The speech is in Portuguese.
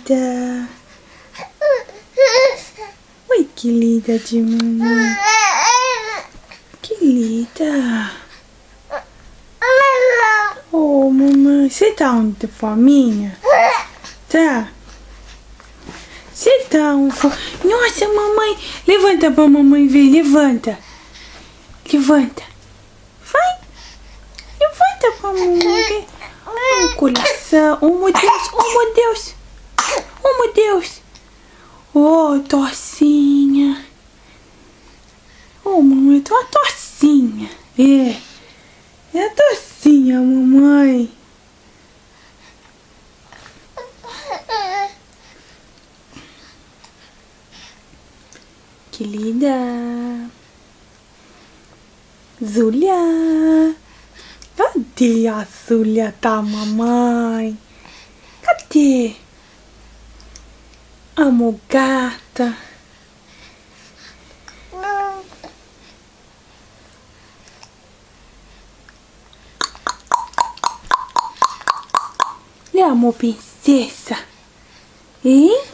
linda. Oi, que linda de mamãe. Que linda. Oh, mamãe. Você tá com fominha? Tá? Você tá com fome? Nossa, mamãe. Levanta pra mamãe ver. Levanta. Levanta. Vai. Levanta pra mamãe ver. Oh, coração. Oh, meu Deus. Oh, meu Deus. Oh, meu Deus. Oh, tocinha. Oh, mamãe, tô uma tocinha. É a tocinha, mamãe. Que linda. Zulia. Cadê a Zulia da mamãe? Cadê? Amor, gata. Amor, princesa. Hein?